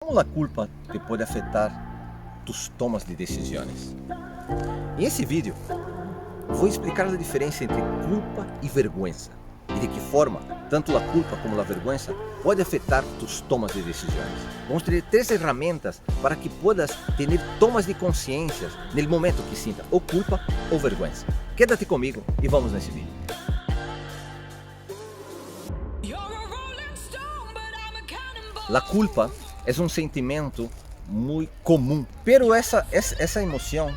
Como la culpa te puede afetar tus tomas de decisões? Em esse vídeo, vou explicar a diferença entre culpa e vergüenza e de que forma tanto a culpa como a vergüenza pode afetar tus tomas de decisões. Vamos ter três ferramentas para que puedas ter tomas de consciência no momento que sinta ou culpa ou vergüenza. Quédate comigo e vamos nesse vídeo. La culpa é um sentimento muito comum, pero essa emoção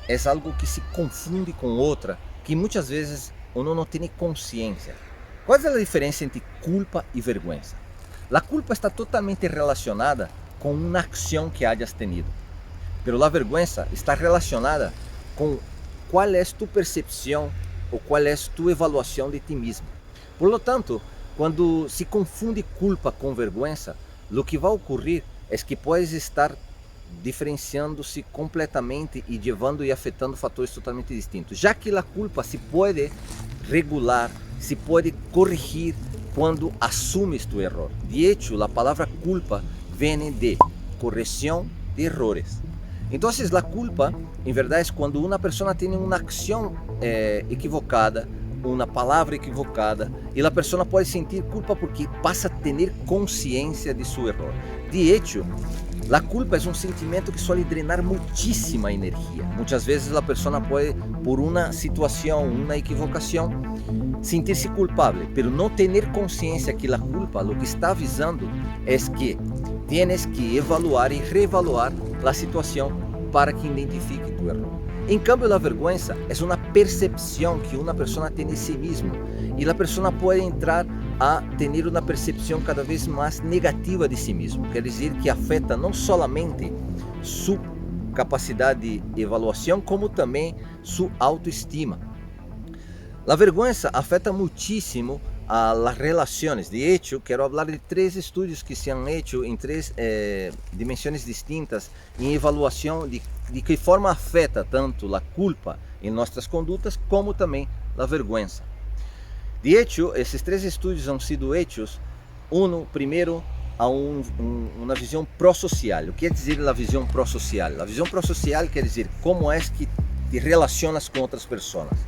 é algo que se confunde com outra que muitas vezes uno não tem consciência. Qual é a diferença entre culpa e vergüenza? La culpa está totalmente relacionada com uma ação que hayas tenido, pero la vergüenza está relacionada com qual é tu percepção ou qual é tu evaluação de ti mesmo. Por lo tanto, quando se confunde culpa com vergüenza, o que vai ocorrer é que puedes estar diferenciando-se completamente e levando e afetando fatores totalmente distintos, já que a culpa se pode regular, se pode corrigir quando assumes tu erro. De hecho, a palavra culpa vem de correção de errores. Então, a culpa, em verdade, é quando uma pessoa tem uma ação equivocada, uma palavra equivocada, e a pessoa pode sentir culpa porque passa a ter consciência de seu erro. De hecho, a culpa é um sentimento que suele drenar muitíssima energia. Muitas vezes a pessoa pode, por uma situação, uma equivocação, sentir-se culpável, mas não ter consciência que a culpa, o que está avisando, é que tienes que evaluar e reevaluar a situação para que identifique tu erro. Em cambio, a vergüenza é uma percepção que uma pessoa tem de si mesmo, e a pessoa pode entrar a ter uma percepção cada vez mais negativa de si mesmo. Quer dizer que afeta não somente sua capacidade de avaliação, como também sua autoestima. A vergüenza afeta muitíssimo a las relaciones. De hecho, quero falar de três estudos que se han hecho em três dimensões distintas em avaliação de que forma afeta tanto a culpa em nossas condutas como também a vergüenza. De hecho, esses três estudos han sido hechos, primeiro a uma visão prosocial. O que quer dizer a visão prosocial? A visão prosocial quer dizer como é que te relacionas com outras pessoas.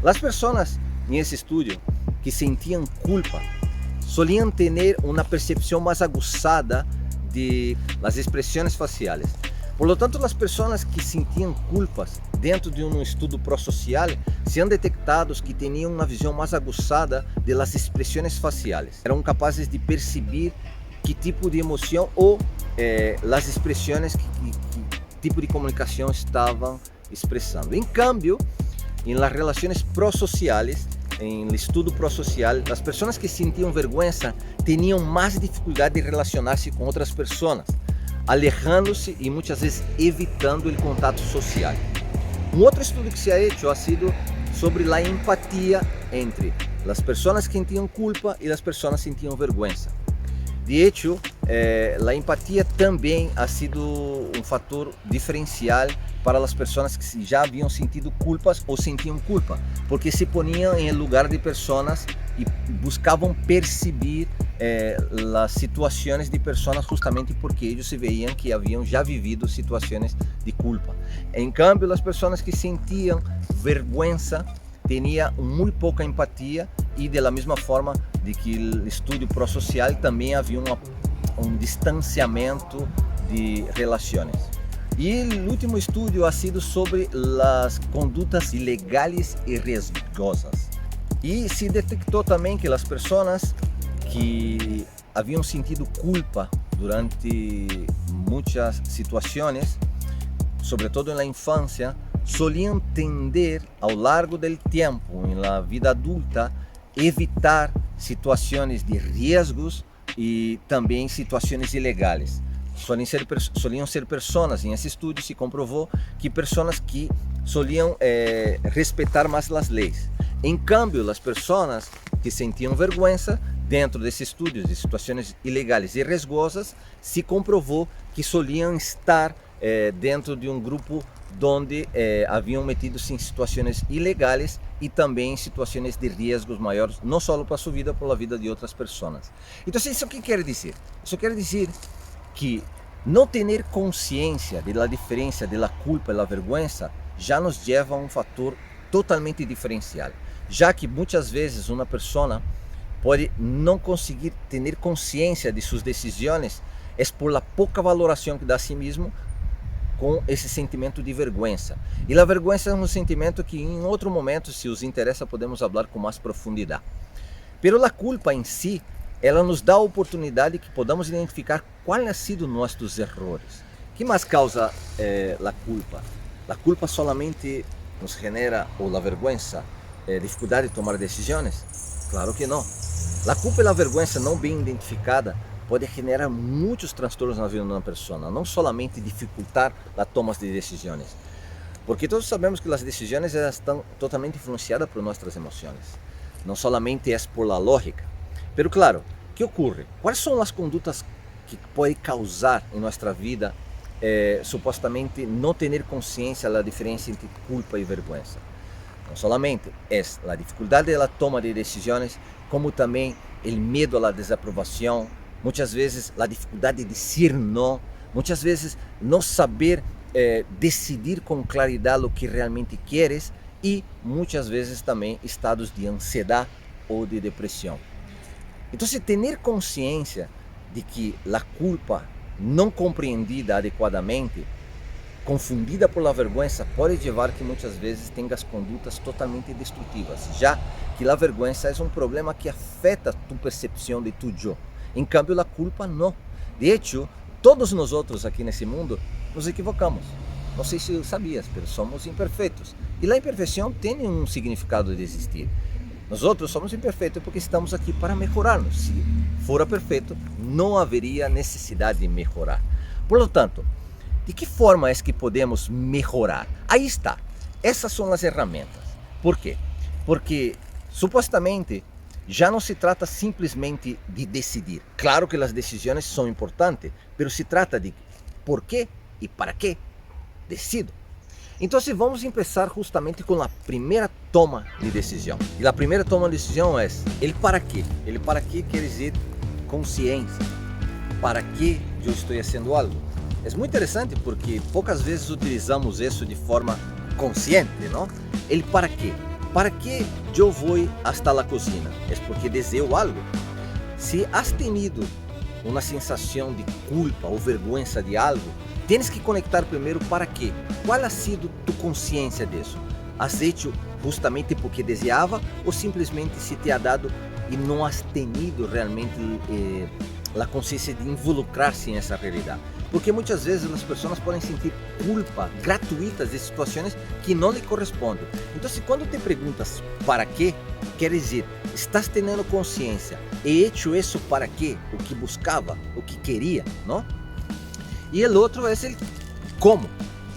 As pessoas nesse estudo que sentiam culpa soliam ter uma percepção mais aguçada de las expressões faciais. Por lo tanto, as pessoas que sentiam culpas dentro de um estudo prosocial se han detectado que tinham uma visão mais aguçada de las expressões faciais. Eram capazes de perceber que tipo de emoção ou as expressões que tipo de comunicação estavam expressando. Em cambio, em las relações prosociais, em estudo prosocial, as pessoas que sentiam vergüenza tinham mais dificuldade de relacionar-se com outras pessoas, alejando-se e muitas vezes evitando o contato social. Um outro estudo que se ha hecho ha sido sobre a empatia entre as pessoas que sentiam culpa e as pessoas que sentiam vergüenza. De hecho, a empatia também ha sido um fator diferencial para as pessoas que já haviam sentido culpas ou sentiam culpa, porque se poniam em lugar de pessoas e buscavam perceber as situações de pessoas justamente porque eles se veiam que haviam já vivido situações de culpa. Em cambio, as pessoas que sentiam vergüenza tinham muito pouca empatia e da mesma forma de que o estudo prosocial também havia um distanciamento de relações. E o último estudo ha sido sobre as condutas ilegais e riesgosas. E se detectou também que as pessoas que haviam sentido culpa durante muitas situações, sobretudo na infância, soliam tender ao largo do tempo, na vida adulta, evitar situações de riscos e também situações ilegais. Soliam ser pessoas, em esse estudo se comprovou que pessoas que soliam respeitar mais as leis. Em cambio, as pessoas que sentiam vergüenza dentro desses estudos de situações ilegais e riscosas, se comprovou que soliam estar dentro de um grupo onde haviam metido-se em situações ilegais e também em situações de riscos maiores, não só para a sua vida, para a vida de outras pessoas. Então, isso o que quer dizer? Isso quer dizer que Não ter consciência da diferença da culpa e da vergüenza já nos leva a um fator totalmente diferencial, já que muitas vezes uma pessoa pode não conseguir ter consciência de suas decisões é por la pouca valoração que dá a si mesmo com esse sentimento de vergüenza. E a vergüenza é um sentimento que em outro momento, se os interessa, podemos falar com mais profundidade. Pero a culpa em si, ela nos dá a oportunidade que podamos identificar quais han sido nossos erros. O que mais causa a culpa? A culpa solamente nos genera, ou a vergüenza, dificuldade de tomar decisões? Claro que não. A culpa e a vergüenza não bem identificada pode generar muitos transtornos na vida de uma pessoa, não solamente dificultar a toma de decisões, porque todos sabemos que as decisões estão totalmente influenciadas por nossas emoções, não solamente é por la lógica. Pero claro, o que ocorre? Quais são as condutas que podem causar em nossa vida supostamente não ter consciência da diferença entre culpa e vergüenza? Não solamente é a dificuldade da toma de decisões, como também o medo à desaprovação, muitas vezes a dificuldade de dizer não, muitas vezes não saber decidir com claridade o que realmente queres e muitas vezes também estados de ansiedade ou de depressão. Então, ter consciência de que a culpa não compreendida adequadamente, confundida por la vergüenza, pode levar que muitas vezes tenhas condutas totalmente destrutivas, já que a vergüenza é um problema que afeta tu percepção de tu eu. Em cambio, a culpa não. De hecho, todos nós outros aqui nesse mundo nos equivocamos. Não sei se sabias, mas somos imperfeitos. E a imperfeição tem um significado de existir. Nós outros somos imperfeitos porque estamos aqui para melhorar-nos. Se fora perfeito, não haveria necessidade de melhorar. Por lo tanto, de que forma é que podemos melhorar? Aí está. Essas são as ferramentas. Por quê? Porque supostamente já não se trata simplesmente de decidir. Claro que as decisões são importantes, mas se trata de por quê e para quê decido. Então, vamos começar justamente com a primeira toma de decisão. E a primeira toma de decisão é o para quê. O para quê quer dizer consciência. Para que eu estou fazendo algo? É muito interessante porque poucas vezes utilizamos isso de forma consciente, não? O para quê. ¿Para que eu vou hasta la cocina? É porque desejo algo. Se has tenido uma sensação de culpa ou vergüenza de algo, tens que conectar primeiro para quê. Qual ha sido tu consciência disso? Has hecho justamente porque desejava ou simplesmente se te ha dado e não has tenido realmente a consciência de involucrar-se nessa realidade? Porque muitas vezes as pessoas podem sentir culpa gratuitas de situações que não lhe correspondem. Então, quando te perguntas para quê, quer dizer, estás tendo consciência, he hecho isso para quê? O que buscava, o que queria, não? E o outro é o como.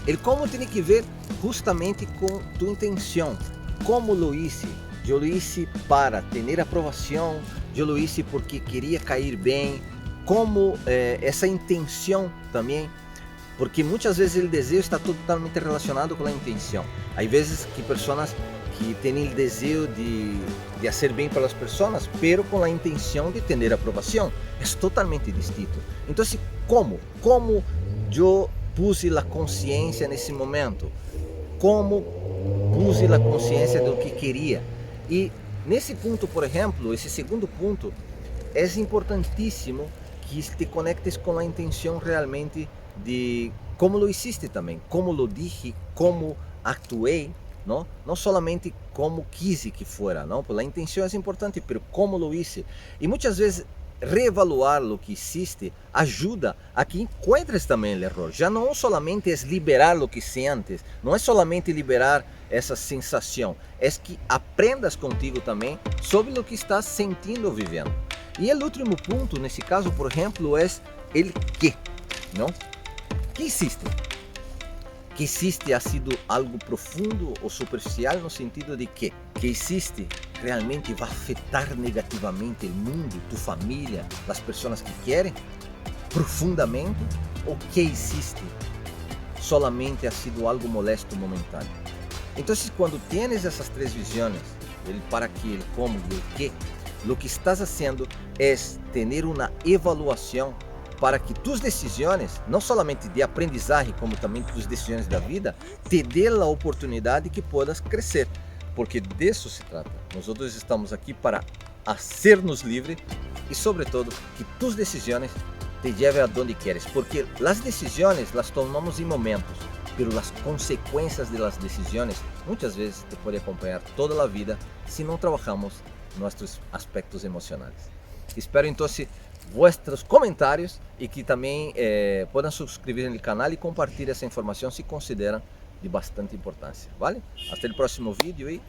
O como tem que ver justamente com tua intenção. Como lo hice? Eu lo hice para ter aprovação, eu lo hice porque queria cair bem. Como essa intenção também, porque muitas vezes o desejo está totalmente relacionado com a intenção. Há vezes que pessoas que têm o desejo de fazer bem para as pessoas, pero com a intenção de ter aprovação, é totalmente distinto. Então, como eu puse a consciência nesse momento? Como puse a consciência do que queria? E nesse ponto, por exemplo, esse segundo ponto, é importantíssimo que te conectes com a intenção realmente de como lo hiciste também, como lo dije, como actuei, não solamente como quise que fuera, não? A intenção é importante, mas como lo hice. E muitas vezes reevaluar o que hiciste ajuda a que encontres também o erro. Já não solamente é liberar o que sentes, não é solamente liberar essa sensação, é que aprendas contigo também sobre o que estás sentindo ou vivendo. E o último ponto, nesse caso, por exemplo, é o que, não? Que hiciste? Que hiciste ha sido algo profundo ou superficial no sentido de que hiciste realmente vai afetar negativamente o mundo, tu família, as pessoas que querem, profundamente, ou que hiciste solamente ha sido algo molesto momentâneo? Então, quando tienes essas três visões, o para que, o como e o que estás fazendo é ter uma avaliação para que tus decisões, não somente de aprendizagem, como também tus decisões da vida, te dê a oportunidade que puedas crescer, porque disso se trata. Nós estamos aqui para hacernos livre e, sobretudo, que tus decisões te levem a donde queres, porque as decisões las tomamos em momentos, pero as consequências das decisões muitas vezes te podem acompanhar toda a vida se não trabalhamos nossos aspectos emocionais. Espero então vuestros comentários e que também possam subscrever no canal e compartilhar essa informação se consideram de bastante importância, vale? Até o próximo vídeo e